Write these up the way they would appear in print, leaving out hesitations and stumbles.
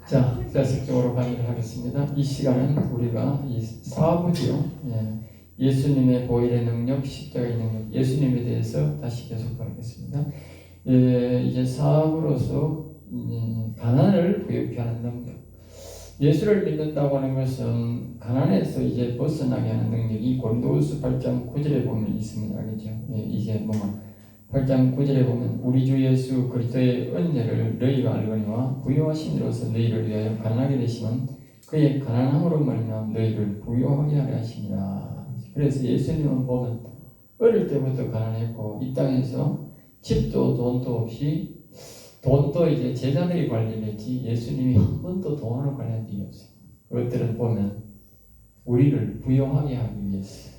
자, 자식적으로 강의를 하겠습니다. 이 시간은 우리가 이 사부죠. 예수님의 보혈의 능력, 십자가의 능력, 예수님에 대해서 다시 계속하겠습니다. 이제 사부로서 가난을 부유케 하는 능력. 예수를 믿는다고 하는 것은 가난에서 이제 벗어나게 하는 능력이 고린도후서 8장 9절에 보면 있습니다. 알겠죠? 이제 8장 9절에 보면 우리 주 예수 그리스도의 은혜를 너희가 알거니와 부유하신 이로서 너희를 위하여 가난하게 되시면 그의 가난함으로 말미암아 너희를 부유하게 하려 하시니라. 그래서 예수님은 보면 어릴 때부터 가난했고 이 땅에서 집도 돈도 없이 돈도 이제 제자들이 관리했지 예수님이 한 번도 돈을 관리한 적이 없어요. 그것들은 보면 우리를 부유하게 하기 위해서.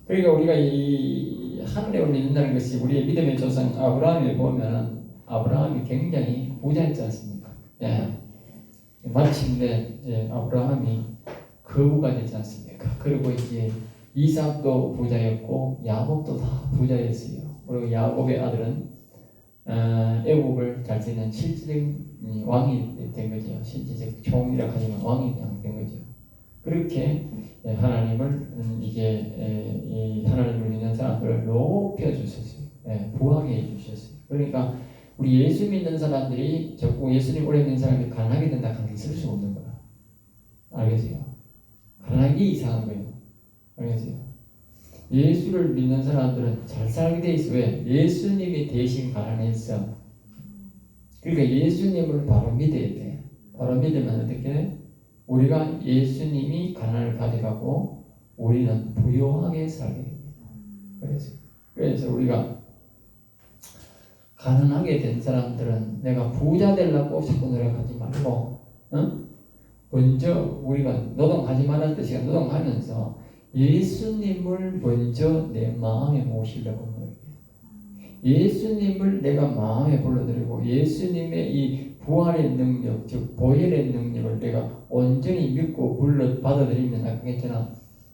그러니까 우리가 이 하늘을 믿는다는 것이 우리의 믿음의 조상 아브라함에 보면 아브라함이 굉장히 부자였지 않습니까? 마침내 아브라함이 거부가 되지 않습니까? 그리고 이제 이삭도 부자였고 야곱도 다 부자였어요. 그리고 야곱의 아들은 애국을 잘 지는 실질적인 왕이 된 거죠. 실질적 총이라 하지만 왕이 된 거죠. 그렇게 하나님을 이제 이 하나님을 믿는 사람들을 높여 주셨어요. 부하게 해 주셨어요. 그러니까 우리 예수 믿는 사람들이 자꾸 예수님 오래 믿는 사람이 가난하게 된다 하는 게 있을 수 없는 거야. 알겠어요? 가난하기 이상한 거예요. 알겠어요? 예수를 믿는 사람들은 잘 살게 돼 있어. 왜? 예수님이 대신 가난했어. 그러니까 예수님을 바로 믿어야 돼. 바로 믿으면 어떻게? 우리가 예수님이 가난을 가져가고 우리는 부유하게 살게 됩니다. 그래서 우리가 가난하게 된 사람들은 내가 부자 되려고 자꾸 노력하지 말고 먼저 우리가 노동하지 말라는 뜻이야. 노동하면서 예수님을 먼저 내 마음에 모시려고 노력해. 예수님을 내가 마음에 불러들이고 예수님의 이 부활의 능력, 즉 보혈의 능력을 내가 온전히 믿고 받아들이면 아까 했잖아.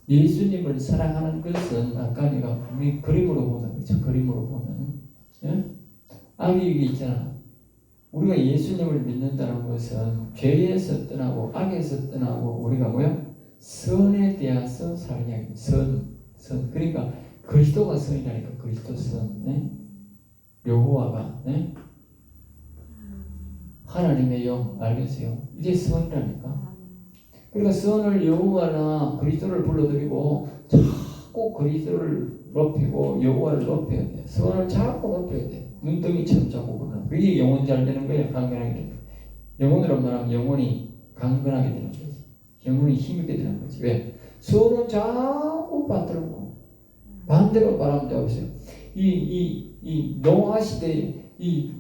예수님을 사랑하는 것은 아까 내가 그림으로 보는 거죠. 그림으로 보면 악이 있잖아. 우리가 예수님을 믿는다는 것은 죄에서 떠나고 악에서 떠나고 우리가 뭐야? 선에 대해서 살아야 선. 그러니까 그리스도가 선이라니까. 그리스도 선. 여호와가 하나님의 영 알겠어요? 이게 선이라니까. 그러니까 선을 여호와나 그리스도를 불러들이고 자꾸 그리스도를 높이고 여호와를 높여야 돼. 선을 자꾸 높여야 돼. 눈덩이처럼 자꾸 보는. 그게 영혼 잘 되는 거예요. 강건하게 되는 거예요. 영혼으로 말하면 영혼이 강건하게 되는 거지. 영혼이 힘있게 되는 거지. 왜? 선은 자꾸 받들고 반대로 말하면 되겠어요. 이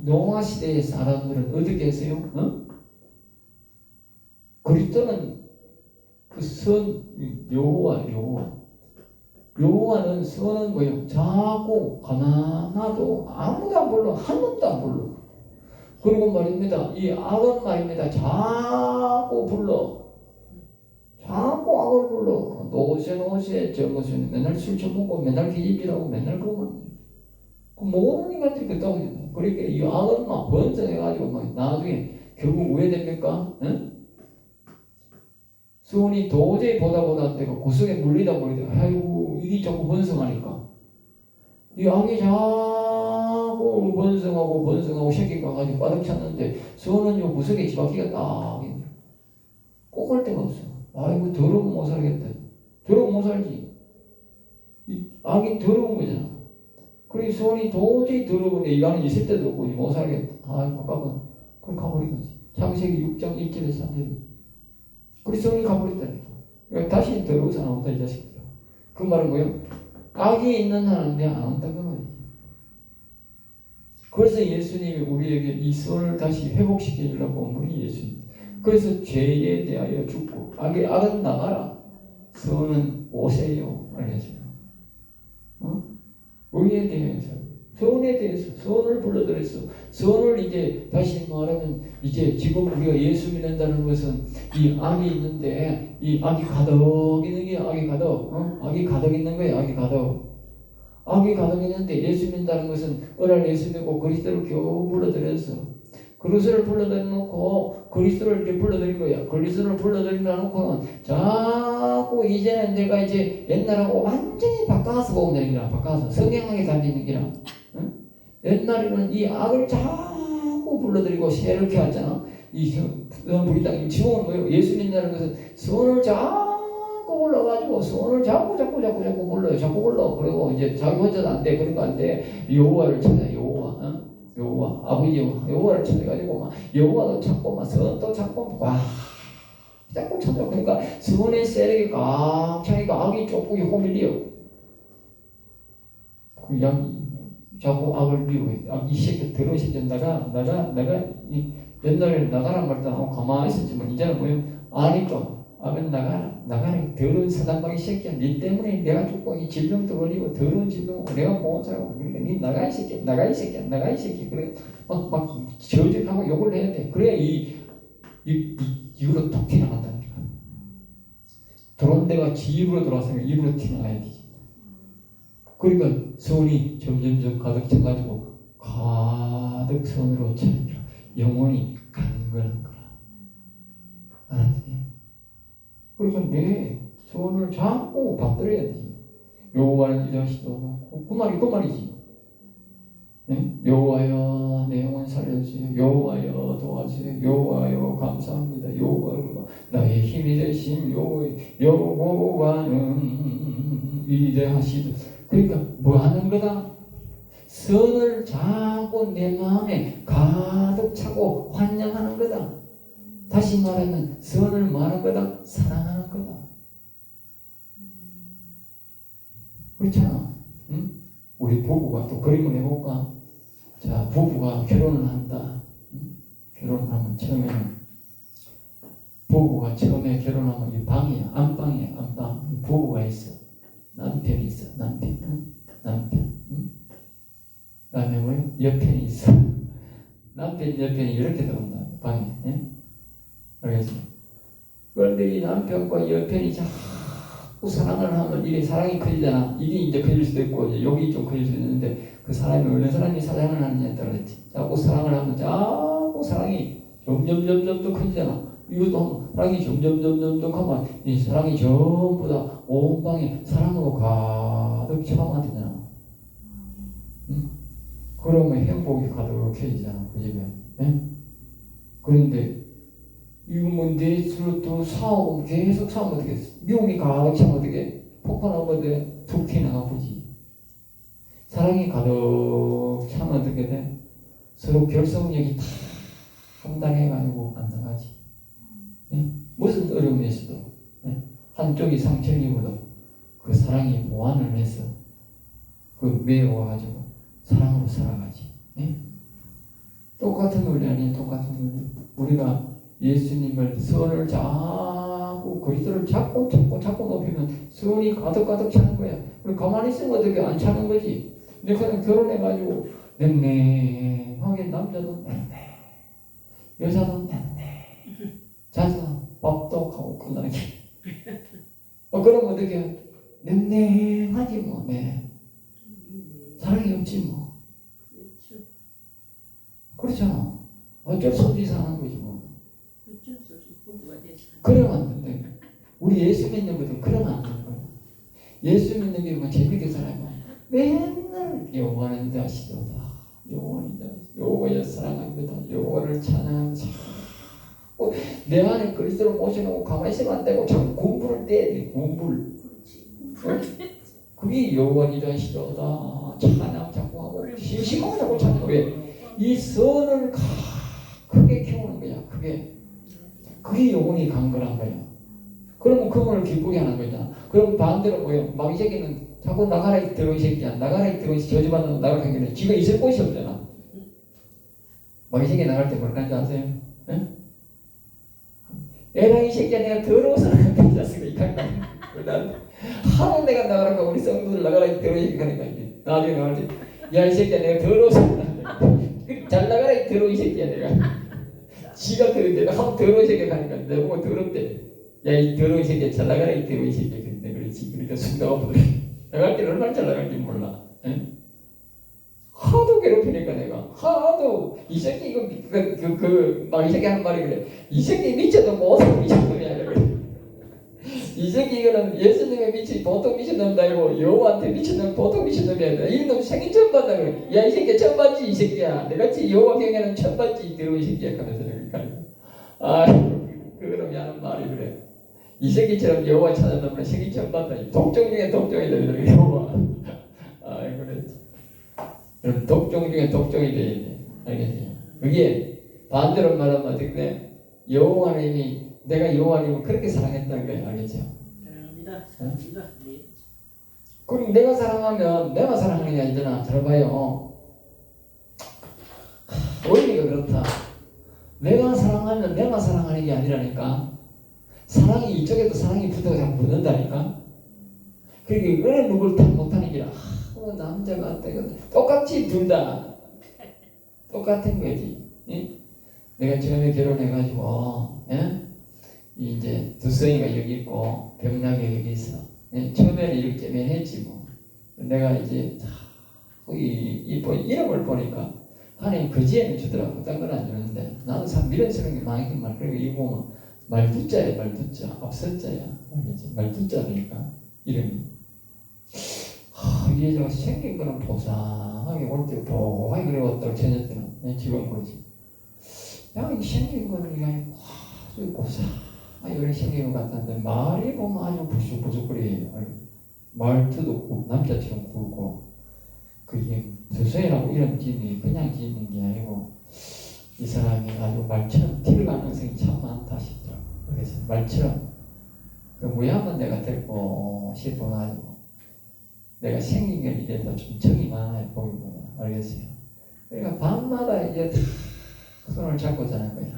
노아 시대의 사람들은 어떻게 했어요? 그리스도는 그 선 여호와는 선은 뭐예요? 자고 가난하도 아무도 안 불러. 한 놈도 안 불러. 그리고 말입니다. 이 악은 말입니다. 자꾸 불러. 자꾸 악을 불러. 노세 저 무슨 맨날 술 처먹고 맨날 기집질하고 맨날 그러면 모든 인간들이 그렇다고 해요. 그러니까 이 악은 막 번성해가지고 막 나중에 결국 왜 됩니까? 수원이 도저히 보다 안 되고 구석에 물리다 아이고 이게 자꾸 번성하니까 이 악이 자꾸 번성하고 새끼가 가지고 바닥 찼는데 수원은 요 구석에 지바퀴가 딱 있네. 꼭 할 데가 없어. 아이고 더러우면 못 살겠다. 더러우면 못 살지. 이 악이 더러운 거잖아. 그리고 수원이 도저히 더러운데 이거는 있을 때도 없고 못 살겠다. 아이고 가면 그럼 가버린 거지. 창세기 6장 1절에서 3절. 그리고 수원이 가버렸다니까. 그러니까 다시 더러워서 나온다 이 자식들. 그 말은 뭐예요? 악이 있는 사람은 내가 안 온다 그 말이지. 그래서 예수님이 우리에게 이 수원을 다시 회복시켜 주려고 온 분이 예수님. 그래서 죄에 대하여 죽고 악은 나가라. 선은 오세요. 알겠어요? 의에 대해서, 선에 대해서, 선을 불러들였어. 선을 이제 다시 말하면 이제 지금 우리가 예수 믿는다는 것은 이 악이 있는데 이 악이 가득 있는 게 악이 가득 있는 거예요. 악이 가득 있는데 예수 믿는다는 것은 어날 예수 믿고 그리스도를 겨우 불러들였어. 그리스도를 불러들여놓고 그리스도를 이렇게 불러들인 거야. 그리스도를 불러들여 놓고는 자꾸 이제는 내가 이제 옛날하고 완전히 바꿔서 보면 되는 거야. 바꿔서 성경하게 달리는 거야. 응? 옛날에는 이 악을 자꾸 불러들이고 새를 캐왔잖아. 이 부인당 지금은 뭐예요? 예수 믿는다는 것은 선을 자꾸 불러가지고 선을 자꾸 불러요. 자꾸 불러. 그리고 이제 자기 혼자도 안 돼. 그런 거 안 돼. 여호와를 찾아. 여호와 아버지 여호와를 찾아가지고 막 여호와도 찾고 막 선도 찾고 와 자꾸 찾아. 그러니까 선의 세력이 꽉 차니까 악이 조금 호밀려. 그 양이 자꾸 악을 미워해. 이 새끼 더러운 새끼 내가 옛날에 나가란 말도 안 하고 가만히 있었지만 이제는 뭐예요? 아니까 악은 나가라 더러운 사단방이 새끼야. 니 때문에 내가 죽고 이 질병도 걸리고 더러운 질병 내가 못 살고 그러니까 니 나가 이 새끼야. 그래 막 저질하고 욕을 해야 돼. 그래야 입으로 톡 튀어나간다니까. 들어온 데가 지 입으로 들어왔으니까 입으로 튀어나가야 되지. 그러니까 선이 점점점 가득 차가지고 가득 선으로 차니까 영혼이 강건한 거라. 알았지? 그러니까 내 선을 자꾸 받들어야지. 여호와는 이다시도 그 말이지. 네? 여호와여 내 영혼 살려주세요. 여호와여 도와주세요. 여호와여 감사합니다. 여호와여 나의 힘이 되신 여호와는 위대하시다. 그러니까 뭐 하는 거다? 선을 자꾸 내 마음에 가득 차고 환영하는 거다. 다시 말하면 선을 뭐 하는 거다? 사랑하는 거다. 그렇잖아. 응? 우리 부부가 또 그림을 해볼까? 자, 부부가 결혼을 한다. 응? 결혼을 하면 부부가 처음에 결혼하면 이 방이야. 안방이야. 안방. 이 부부가 있어. 남편이 있어. 남편. 응? 그다음에 뭐 여편이 있어. 남편 여편이 이렇게 들어온다. 방에. 응? 알겠지? 그런데 이 남편과 여편이 자꾸 사랑을 하면 이게 사랑이 커지잖아. 이게 이제 커질 수도 있고 이제 여기 좀 커질 수도 있는데 그 사람이 어느 사람이 사랑을 하느냐에 따라서 자꾸 사랑을 하면 자꾸 사랑이 점점 더 커지잖아. 이것도 사랑이 점점 하면 이 사랑이 전부 다 온 방에 사랑으로 가득 차면 되잖아. 응? 그러면 행복이 가득해지잖아. 그 집에. 응? 그런데 이거 뭐 내 술로 또 싸우고 계속 싸우면 어떻게 미움이 가득 차면 어떻게 폭발하면 어떻게 툭 튀어나가보지. 사랑이 가득 차면 어떻게 돼? 서로 결속력이 다 감당해가지고 안 나가지. 네? 무슨 어려움이 있어도 네? 한쪽이 상처를 입어도 그 사랑이 보완을 해서 그 메워가지고 사랑으로 살아가지. 네? 똑같은 논리 아니에요? 똑같은 논리. 우리가 예수님을 선을 자꾸 그리스도를 자꾸 높이면 선이 가득 차는 거야. 우리 가만히 있으면 어떻게 안 차는 거지. 근데 그냥 결혼해가지고 냉랭하게 남자도 냉랭 여자도 냉랭 자서 밥도 하고 끝나게 그러면 어떻게 냉랭하지 뭐. 네. 사랑이 없지 뭐. 그렇잖아. 어쩔 수 없이 사는 거지 뭐. 그러면 안 된다. 우리 예수 믿는 것도 그러면 안 되는 거야. 예수 믿는 게 뭐 재밌게 살아요. 맨날 여호와는 이다시도다. 여호와여 사랑합니다. 여호와를 찬양하는 내 안에 그리스도를 모셔놓고 가만히 있으면 안 되고 자꾸 공부를 떼야 돼. 공부를. 그게 여호와는 이다시도다. 찬양 자꾸 하고 심심하고 자꾸 찬양. 왜? 이 선을 크게 키우는 거야. 그게 영혼이 강건한 거야. 그러면 그분을 기쁘게 하는 거잖아. 그럼 반대로 뭐예요? 막 이 새끼는 자꾸 나가라 이 더러운 새끼야. 나가라 이 더러운 새끼. 저주받는 나가라 하기는 지가 있을 곳이 없잖아. 막 이 새끼 나갈 때 뭐라 하는지 아세요? 에? 에라 이 새끼야 내가 더러워서 나간다. 자식아 이 강단. 하루 내가 나가라고 우리 성도들 나가라 이 더러운 새끼 하니까 이제 나중에 나갈 때 야 이 새끼야 내가 더러워서 잘 나가라 이 더러운 새끼야 내가. 지가 그런데 한번 더러운 새끼 가니까 내가 보고 더럽대. 야 이 더러운 새끼야 잘 나가라 이 더러운 새끼야. 근데 그렇지. 그러니까 순간 나갈 때는 얼마나 잘 나갈지 몰라. 에? 하도 괴롭히니까 내가 하도 이 새끼 이거 막 이 새끼 하는 말이 그래. 이 새끼 미쳐도 못하고 미친놈이야 그래. 이 새끼 이거는 예수님의 미치 보통 미친놈도 아니고 여호와한테 미친놈 보통 미친놈이야. 이놈 생긴 처음 봤다 그래. 야 이 새끼 처음 봤지 이 새끼야. 내같이 여호와 경에는 처음 봤지 들어 이 새끼야 하면서 그러니까 그놈이 하는 말이 그래. 이 새끼처럼 여호와 찾아놓으면 새끼 처음 봤다. 독종 중에 독종이다 그래 여호와. 그래. 그럼 독종 중에 독종이 돼야 돼. 알겠지? 그게 반대로 말하면 어떻게 돼? 여호와님이 내가 여호와님을 그렇게 사랑했다는 거야. 알겠죠? 사랑합니다. 네. 그럼 내가 사랑하면 내가 사랑하는 게 아니잖아. 잘 봐요. 원리가 그렇다. 내가 사랑하면 내가 사랑하는 게 아니라니까. 사랑이 이쪽에도 사랑이 붙어서 자꾸 붙는다니까. 그러니까 왜 누굴 탓 못하는 게라. 남자가 똑같이 둘 다 똑같은 거지. 예? 내가 처음에 결혼해가지고 이제 두성이가 여기 있고 병락이 여기 있어. 처음에는 이렇게 했지 뭐. 내가 이제 이름을 보니까 하나님 거지에는 주더라고. 딴 건 안 주는데 나는 참 미련스러운 게 많긴 말. 그리고 이거 말두자야 말두자 앞설자야. 알겠지? 말두자니까 이름이. 이게 저 생긴 거는 보상하게 올 때 보하게 그래왔다고 전혀 때는 지금 그러지. 야 이 생긴 거는 이게 보상하게 이렇게 생긴 것 같았는데 말이 보면 아주 부죽부죽거려요. 말투도 남자처럼 굵고 그게 서서히라고 이런 지음이 그냥 지는 게 아니고 이 사람이 아주 말처럼 튈 가능성이 참 많다 싶더라고. 그래서 말처럼 그 무야만 내가 데리고 싶어가지고 내가 생긴 게 이래도 좀 정이 많아요 보이고 알겠어요. 그러니까 밤마다 이제 손을 잡고 자는 거야.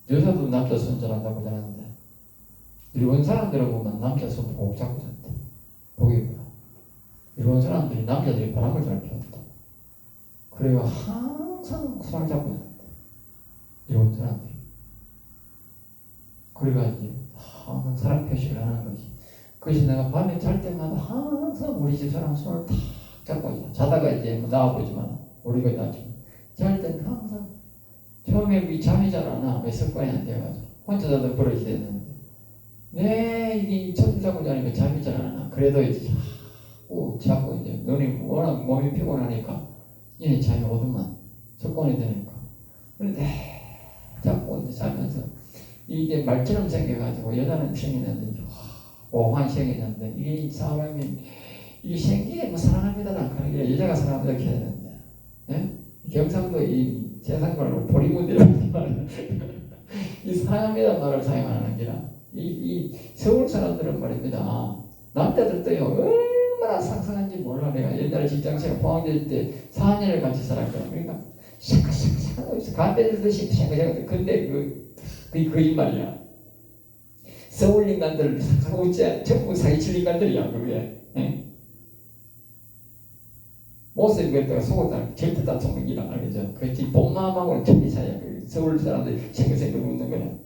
여자도 남자 손 잘한다고 자는데 일본 사람들을 보면 남자 손 꼭 잡고 잔대. 보이구나. 일본 사람들이 남자들이 바람을 잘 피웠다. 그래가 항상 손을 잡고 잔대. 일본 사람들이. 그래가지고 항상 사랑 표시를 하는 거지. 그래서 내가 밤에 잘 때마다 항상 우리 집 사람 손을 탁 잡고 있어. 자다가 이제 나와보지만 우리가 나지만 잘 때는 항상 처음에 잠이 잘 안 와. 왜 습관이 안 돼가지고 혼자 자도 버릇이 됐는데 이게 손 잡고 자니까 잠이 잘 안 와. 그래도 이제 자꾸 이제 눈이 워낙 몸이 피곤하니까 이제 잠이 오더만 습관이 되니까 그런데 자꾸 이제 자면서 이게 말처럼 생겨가지고 여자는 생기는데 오한 생기는데 이 사람이 이 생기에 뭐 사랑합니다라는 하는 게 여자가 사랑합니다 이렇게 해야 되는데 경상도 이 재산권을 보리문이라는 말을 이 사랑합니다 말을 사용하는 게라 이 서울 사람들은 말입니다. 남자들도요 얼마나 상상한지 몰라. 내가 옛날에 직장생활 포항될 때 4년을 같이 살았거든. 그러니까 샤카샤카 담배 들듯이 샤카샤카. 근데 그게 거짓말이야. 서울 인간들 사고자 전부 사기칠 인간들이야 그게. 모습이 그랬다가 속었다 절대 다 속이라 알겠죠. 그렇지 본마음하고는 천리 차이야. 서울 사람들이 생각생각 묻는 거는.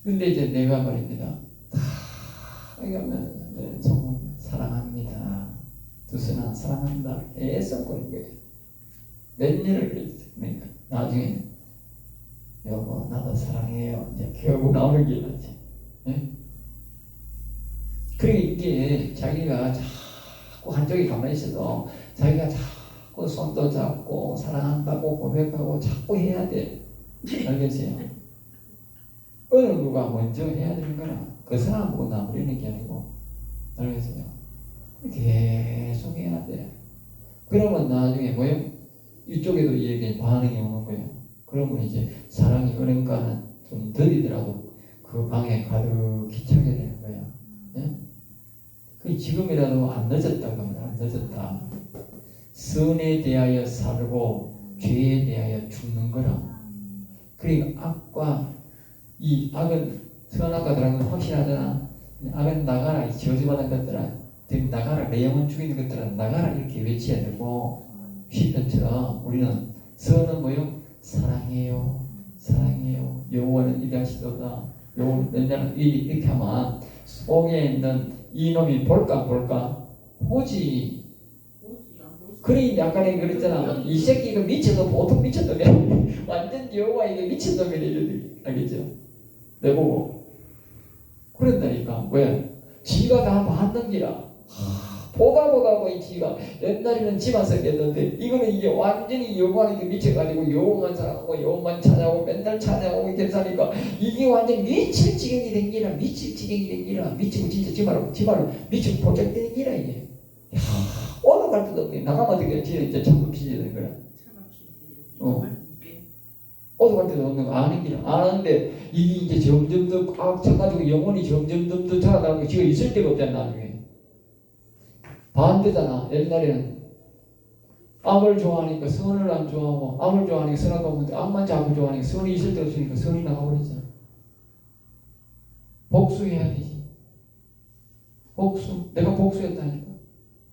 근데 이제 내가 말입니다. 그러면 정말 사랑합니다. 두순아 사랑한다. 계속 그런 거예요. 몇 년을 그랬어요. 그러니까 나중에는 여보 나도 사랑해요. 이제 결국 나오는 게 맞지. 그러니까 이게 자기가 자꾸 한쪽에 가만히 있어도 자기가 자꾸 손도 잡고 사랑한다고 고백하고 자꾸 해야 돼. 알겠어요? 어느 누가 먼저 해야 되는 거나 그 사람 보고 나부리는 게 아니고 알겠어요? 계속 해야 돼. 그러면 나중에 뭐예요? 이쪽에도 이 얘기에 반응이 오는 거예요. 그러면 이제 사랑이 은행가는 좀 느리더라도 그 방에 가득히 차게 되는 거예요. 그 지금이라도 안 늦었다 그러면 안 늦었다. 선에 대하여 살고 죄에 대하여 죽는 거라. 그러니까 악과 이 악은 선악과 다른 건 확실하잖아. 악은 나가라. 저주받은 것들아 나가라. 내 영혼 죽이는 것들아 나가라. 이렇게 외쳐야 되고 시편처럼 우리는 선은 뭐요? 사랑해요. 사랑해요. 여호와는 이하시도다. 여호와는 이렇게 하면 속에 있는 이놈이 볼까 보지. 보지 안 볼 수. 그러니 아까 내가 그랬잖아. 이 새끼가 미쳐도 보통 미쳤놈이야. 완전 여호와 이게 미친놈이래 이러더니. 알겠죠? 내보고 그런다니까. 왜? 지가 다 맞는 기라. 보다 보니 지가 옛날에는 지만 생겼는데 이거는 이게 완전히 여호와한테 미쳐가지고 여호만 사랑하고 여호만 찾아오고 맨날 찾아오고 이렇게 사니까 이게 완전 미칠 지경이 된 기라. 미칠 지경이 된 기라. 미치고 진짜 지말로 미치고 포착되는 기라 이게. 어느 갈 때도 없네. 나가면 어떻게 이제 자꾸 피지야 되는 거야. 어디 갈 때도 없는 거 아는 기라. 아는데 이게 이제 점점 더 꽉 차가지고 영혼이 점점 더 자라나고 지가 있을 데가 없잖아 나중에. 반대잖아. 옛날에는 악을 좋아하니까 선을 안 좋아하고 악을 좋아하니까 선을 없는데 악만 자꾸 좋아하니까 선이 있을 데 없으니까 선이 나가버렸잖아. 복수해야 되지. 복수. 내가 복수했다니까.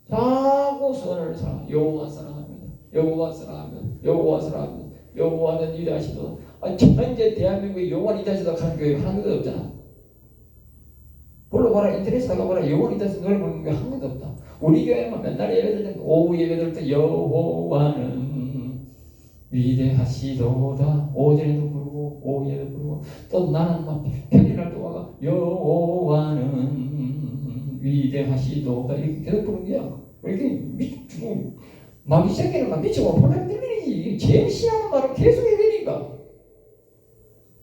자꾸 선을 사랑. 여호와 사랑합니다. 여호와 사랑하면 여호와 사랑하면 여호와는 위대하시도다. 현재 대한민국에 여호와는 위대하시도다 하는 교회 한 개도 없잖아. 불러봐라. 인터넷에 나가봐라. 여호와는 위대하시도다 노래 부르는 게 한 개도 없다. 우리 교회만 맨날 예배들 때 오후 예배들 때 여호와는 위대하시도다. 오전에도 부르고 오후에도 부르고 또 나는 막 평일날 또 와가 여호와는 위대하시도다 이렇게 계속 부르는 거야. 이렇게 미치고 마귀 새끼는 막 미치고 폴락 들리지. 제일 싫어하는 말을 계속 해야 되니까.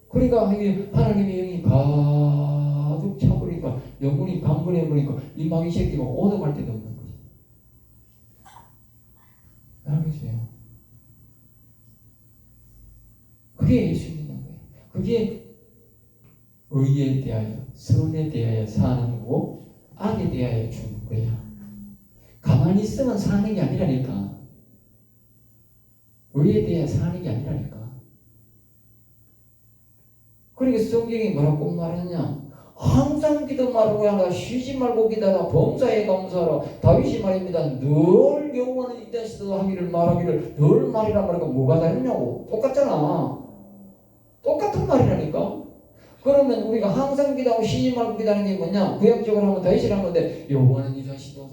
그러니까 하나님의 영이 가득 차버리니까 영혼이 강건해버리니까 이 마귀 새끼가 오도갈 데도 없는 거지. 알겠어요? 그게 예수 믿는 거예요. 그게 의에 대하여 선에 대하여 사는 거고 악에 대하여 죽는 거야. 가만히 있으면 사는 게 아니라니까. 의에 대하여 사는 게 아니라니까. 그러니까 성경이 뭐라고 말하냐? 항상 기도 말고 하나 쉬지 말고 기도하라. 범사에 감사하라. 다윗이 말입니다. 늘 여호와는 위대하시도다 하기를 말하기를 늘 말이란 말이가 뭐가 다르냐고. 똑같잖아. 똑같은 말이라니까. 그러면 우리가 항상 기도하고 쉬지 말고 기도하는 게 뭐냐? 구약적으로 하면 다윗이라는 건데 여호와는 위대하시도다.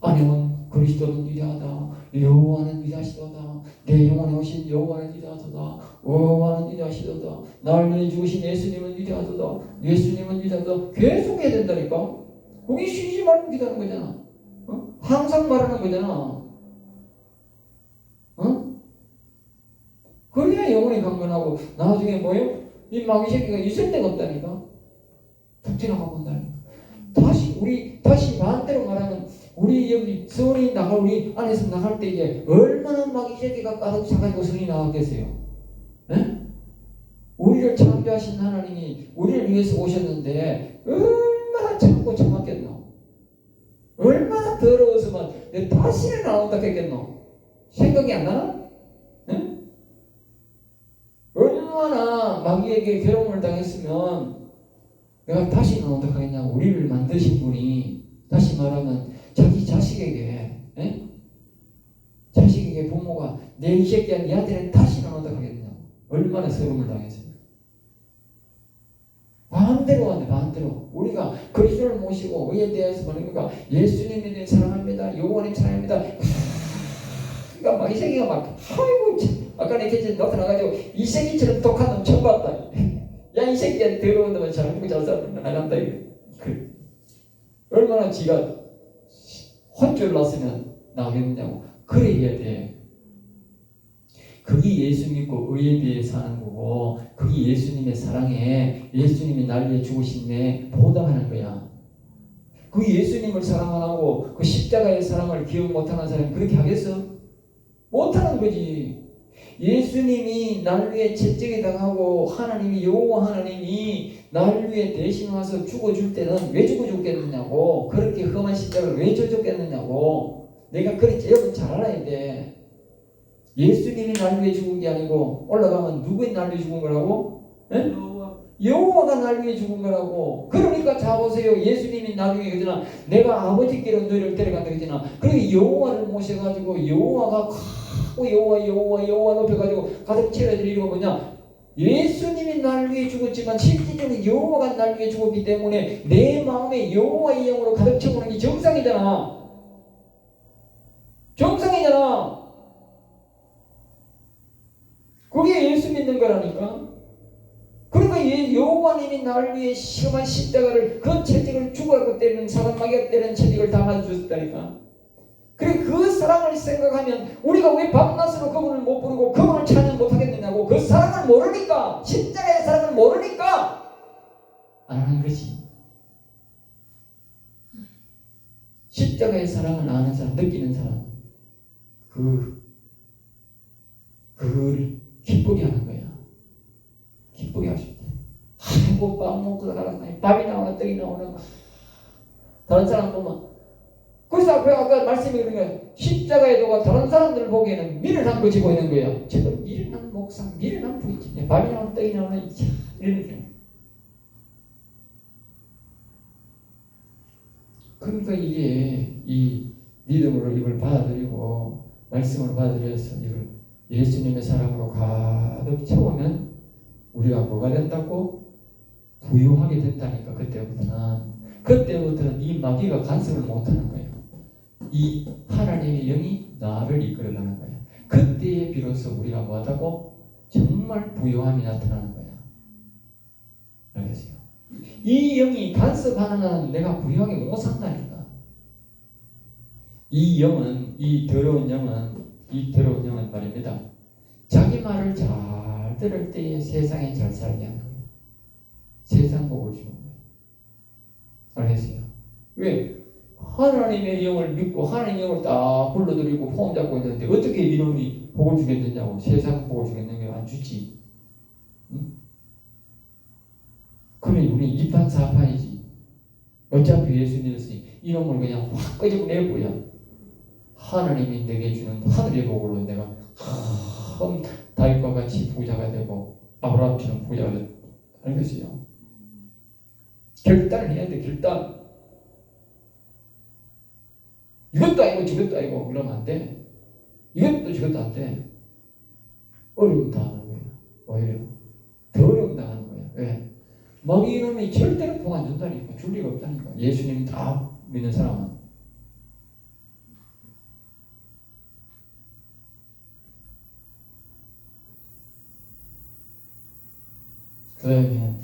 아니면 그리스도는 위대하다. 여호와는 위대하시도다. 내 영혼에 오신 여호와는 위대하도다. 여호와는 위대하시도다. 나를 위해 죽으신 예수님은 위대하도다. 예수님은 위대하다. 계속 해야 된다니까. 그게 쉬지 말고 기도하는 거잖아. 어? 항상 말하는 거잖아. 어? 그래야 영혼이 강건하고 나중에 뭐예요? 이 마귀 새끼가 있을 데가 없다니까. 툭 지나가고 온다니까. 다시 반대로 말하면 우리 여기 선이 나갈 우리 안에서 나갈 때 이게 얼마나 마귀 새끼가 가득 차가지고 선이 나가겠어요? 에? 우리를 창조하신 하나님이 우리를 위해서 오셨는데 얼마나 참고 참았겠노? 얼마나 더러워서만 내 다시는 나온다 했겠노? 생각이 안 나나? 에? 얼마나 마귀에게 괴로움을 당했으면 내가 다시 나온다 하겠냐고. 우리를 만드신 분이 다시 말하면 자기 자식에게 자식에게 부모가 내 이 새끼야 니한테는 다시 나온다 하겠냐고. 얼마나 서름을 당했어요. 반대로 왔네. 반대로 우리가 그리스도를 모시고 의에 대해서 보는 거가 예수님에 대해 사랑합니다. 여호와님 사랑합니다. 그러니까 막 이 새끼가 막 아이고 아까 내 걔 나타나가지고 이 새끼처럼 독한 놈 처음 봤다. 야 이 새끼야 더러운 놈은 잘 먹고 잘 살면 나간다. 그 얼마나 지가 혼쭐 났으면 나겠느냐고. 그래 해야 돼. 그게 예수 믿고 의에 대해 사는 거고 그게 예수님의 사랑에 예수님이 날 위해 죽으신 보답하는 거야. 그 예수님을 사랑 안 하고 그 십자가의 사랑을 기억 못하는 사람이 그렇게 하겠어? 못하는 거지. 예수님이 날 위해 채찍에 당하고 하나님이 여호와 하나님이 날 위해 대신 와서 죽어줄 때는 왜 죽어줬겠느냐고. 그렇게 험한 십자가를 왜 져줬겠느냐고. 내가 그렇게 여러분 잘 알아야 돼. 예수님이 날 위해 죽은 게 아니고 올라가면 누구의 날 위해 죽은 거라고? 에? 여호와가 날 위해 죽은 거라고. 그러니까 자 보세요. 예수님이 나중에 그러잖아. 내가 아버지께로 너희를 데려간다 그러잖아. 그러니까 여호와를 모셔가지고 여호와가 여호와 높여가지고 가득 채워져 이루고 뭐냐? 예수님이 날 위해 죽었지만 실질적으로 여호와가 날 위해 죽었기 때문에 내 마음에 여호와의 영으로 가득 채우는 게 정상이잖아. 정상이잖아. 그게 예수 믿는 거라니까. 그러니까 여호와님이 나를 위해 심한 십자가를, 그 채찍을 죽어갖고 때리는 사람 마귀가 때리는 채찍을 담아주셨다니까. 그래, 그 사랑을 생각하면 우리가 왜 밤낮으로 그분을 못 부르고 그분을 찬양 못하겠느냐고. 그 사랑을 모르니까, 십자가의 사랑을 모르니까 안 하는 거지. 십자가의 사랑을 아는 사람, 느끼는 사람, 그걸 기쁘게 하는 거야. 기쁘게 하십니다. 아이고, 밥 먹고 살았네. 밥이 나오나 떡이 나오나. 다른 사람 보면. 그래서 아까 말씀이 그런 거야. 십자가의 도가 다른 사람들을 보기에는 미련한 것이 보이는 거야. 저도 미련한 목상, 미련한 부이지. 밥이 나오나 떡이 나오나 이런 거야. 그러니까 이게 이 믿음으로 이걸 받아들이고 말씀을 받아들여서 이걸 예수님의 사랑으로 가득 채우면 우리가 뭐가 된다고? 부유하게 된다니까. 그때부터는 이 마귀가 간섭을 못하는 거예요. 이 하나님의 영이 나를 이끌어가는 거야. 그때에 비로소 우리가 뭐하다고? 정말 부유함이 나타나는 거야. 알겠어요? 이 영이 간섭하는 한은 내가 부유하게 못 산다니까. 이 영은, 이 더러운 영은 말입니다. 자기 말을 잘 들을 때에 세상에 잘 살게 하는 거예요. 세상 복을 주는 거예요. 알겠어요? 왜? 하나님의 영을 믿고 하나님의 영을 딱 불러들이고 포함 잡고 있는데 어떻게 이놈이 복을 주겠느냐고. 세상 복을 주겠느냐고. 안 주지. 응? 그러면 우리 이판사판이지. 어차피 예수 믿었으니 이놈을 그냥 확 끄집어 내고요. 하나님이 내게 주는 하늘의 복으로 내가 다윗과 같이 부자가 되고 아브라함처럼 부자가 되고. 알겠어요? 결단을 해야 돼. 결단. 이것도 아니고 저것도 아니고 그러면 안 돼. 이것도 저것도 안 돼. 어려움 당하는 거야. 오히려 더 어려움 당하는 거야. 왜? 마귀 이놈이 절대로 복 안 준다니까. 줄 리가 없다니까. 예수님 다 믿는 사람은. 그 다음에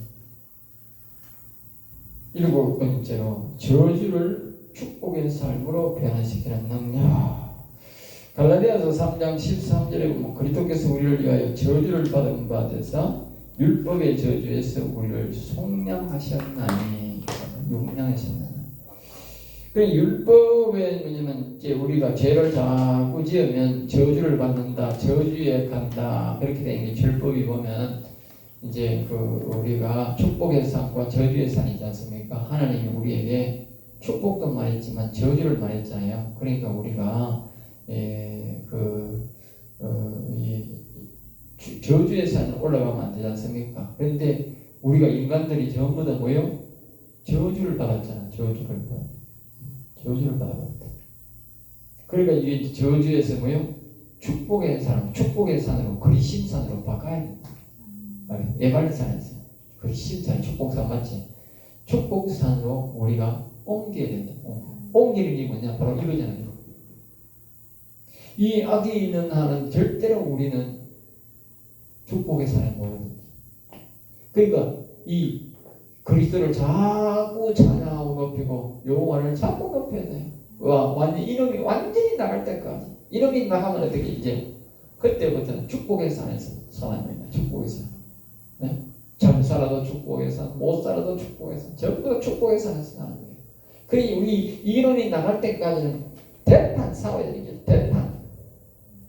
7번째로 저주를 축복의 삶으로 변화시키는 능력. 갈라디아서 3장 13절에 보면 그리스도께서 우리를 위하여 저주를 받은 바 되사 율법의 저주에서 우리를 속량하셨나니. 용량하셨나니. 그 율법에 뭐냐면 이제 우리가 죄를 자꾸 지으면 저주를 받는다, 저주에 간다, 그렇게 되는 게 율법이 보면 이제 우리가 축복의 산과 저주의 산이지 않습니까? 하나님이 우리에게 축복도 말했지만 저주를 말했잖아요. 그러니까 우리가 저주의 산에 올라가면 안 되지 않습니까? 그런데 우리가 인간들이 전부 다 뭐요? 저주를 받았잖아. 저주를 받았다. 그러니까 이게 저주에서 뭐요? 축복의 산으로 그리심산으로 바꿔야 돼. 예발산에서 그리심산 축복산 맞지? 축복산으로 우리가 옮겨야 된다. 옮기는 게 뭐냐? 바로 이거잖아요. 이 악이 있는 한은 절대로 우리는 축복의 산에 모르는. 그러니까 이 그리스도를 자꾸 찬양하고 높이고 여호와를 자꾸 높여야 돼요. 이놈이 완전히 나갈 때까지. 이놈이 나가면 어떻게 이제 그때부터는 축복의 산에서 살아납니다. 축복의 산. 네? 잘 살아도 축복의 산, 못 살아도 축복의 산, 전부 다 축복의 산에서 사는 거예요. 그러니 우리 이놈이 나갈 때까지는 대판 싸워야 되겠죠. 대판.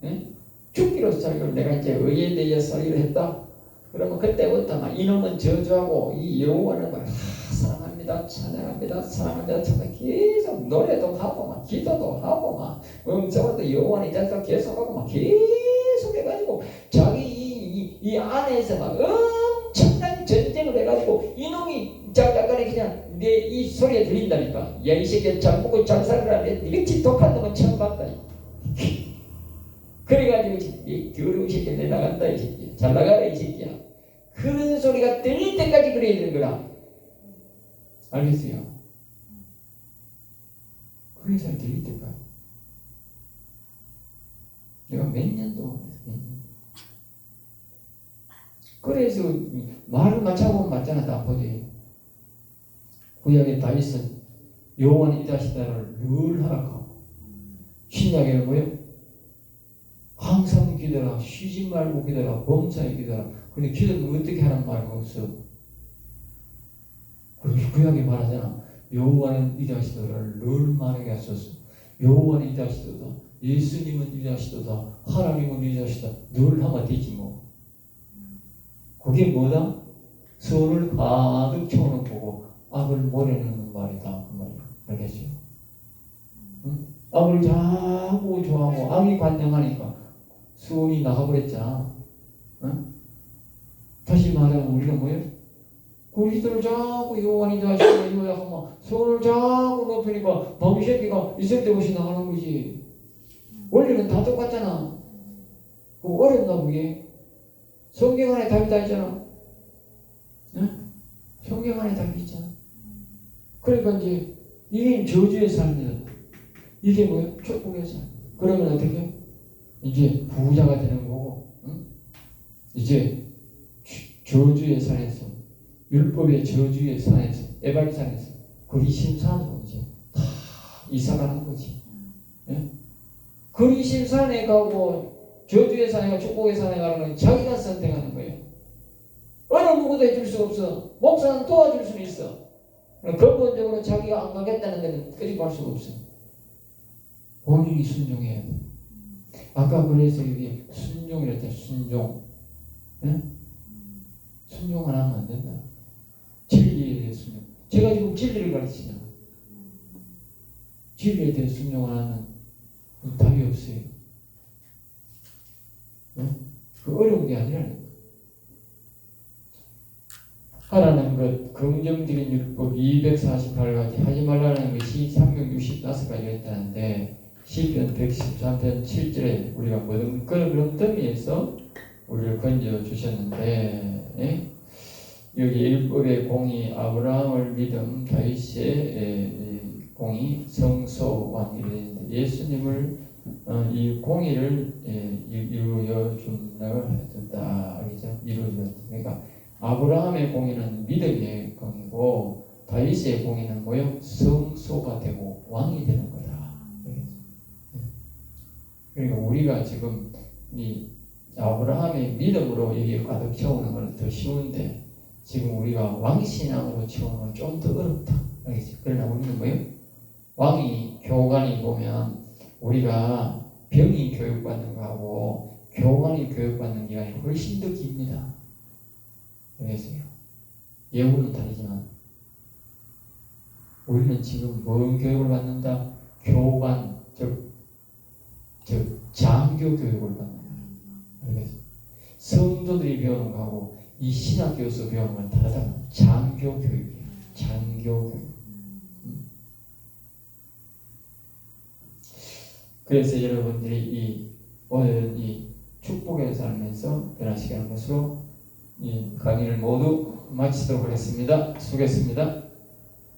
네? 죽기로 살기로 내가 이제 의에 대해 살기로 했다. 그러면 그때부터 막 이놈은 저주하고 이 여호와는 막 사랑합니다, 찬양합니다, 사랑합니다, 찬양 계속 노래도 하고 막 기도도 하고 막 음성으로도 여호와는 자서 계속하고 막 계속 해가지고 자기 이 안에서 막 엄청난 전쟁을 해가지고 이놈이 약간의 그냥 내 이 소리에 들린다니까. 야, 이 새끼 잘 먹고 잘 살아라. 네가 지독한 놈은 처음 봤다. 그래가지고 이 더러운 새끼 내 나간다 이 새끼. 잘 나가라 이 새끼야. 그런 소리가 들릴 때까지 그래야 되는 거라. 알겠어요? 그런 소리 들릴 때까지. 내가 몇 년 동안 했어, 몇 년. 그래서 말을 맞춰보면 맞잖아, 다포지. 구약의 다윗은 여호와는 이다시다를 늘 하락하고, 신약에는 뭐예요? 항상 기도라, 쉬지 말고 기도라, 범사에 기도라. 근데 기도는 어떻게 하란 말이 없어. 구약이 말하잖아. 여호와는 이다시다를 늘 말하게 하소서. 여호와는 이다시도다, 예수님은 이다시도다, 하나님은 이다시다. 늘 하면 되지 뭐. 그게 뭐다? 선을 가득 채우는 거고 악을 몰아내는 말이다 그 말이야. 알겠죠? 응? 악을 자꾸 좋아하고 악이 관영하니까 수온이 나가버렸잖아. 응? 다시 말하면 우리가 뭐예요? 우리들 자꾸 여호와는 자시고 이거야 하면 손을 자꾸 높이니까 범이 새끼가 이색대 없이 나가는 거지. 원리는 다 똑같잖아. 그거 어렵나 그게? 성경 안에 답이 다 있잖아. 응? 성경 안에 답이 있잖아. 그러니까 이제 이게 저주의 삶이다. 이게 뭐야? 축복의 삶. 그러면 어떻게? 이제 부자가 되는 거고, 응? 이제 저주의 산에서, 율법의 저주의 산에서, 에바리 산에서, 그리심산으로 이제 다 이사가는 거지. 예? 그리심산에 가고 저주의 산에 가고 축복의 산에 가는 건 자기가 선택하는 거예요. 어느 누구도 해줄 수 없어. 목사는 도와줄 수는 있어. 근본적으로 자기가 안 가겠다는 데는 끄집할 수가 없어. 본인이 순종해야 돼. 아까 그래서 여기 순종이랬다. 순종. 예? 순종 안 하면 안 된다. 진리에 대해 순종. 제가 지금 진리를 가르치잖아. 진리에 대해 순종 안 하면 답이 없어요. 예? 그 어려운 게 아니라니까. 하라는 것, 긍정적인 율법 248가지, 하지 말라는 것이 365가지가 있다는데, 시편 113편 7절에 우리가 모든 그런 더미에서 우리를 건져 주셨는데, 예? 여기 율법의 공이 아브라함을 믿음, 다윗의 공이 성소왕이 되는데, 예수님을 이 공의를 이루어 준다고 했다. 알겠죠? 이루어 준다. 그러니까 아브라함의 공의는 믿음의 공이고 다윗의 공의는 뭐요? 성소가 되고 왕이 되는 거다. 그러니까 우리가 지금 이 아브라함의 믿음으로 여기에 가득 채우는 건 더 쉬운데 지금 우리가 왕신앙으로 채우는 건 좀 더 어렵다. 알겠죠? 그러나 우리는 뭐요? 왕이 교관이 보면 우리가 병이 교육받는 거하고 교관이 교육받는 기간이 훨씬 더 깁니다. 알겠어요? 예우는 다르지만 우리는 지금 뭔 교육을 받는다? 교관, 즉 장교 교육을 받는 거예요. 알겠어요? 성도들이 배우는 거하고 이 신학교에서 배우는 건 다르다. 장교 교육이에요. 장교 교육. 그래서 여러분들이 오늘 이 축복의 삶에서 변화시키는 것으로 이 강의를 모두 마치도록 하겠습니다. 수고했습니다.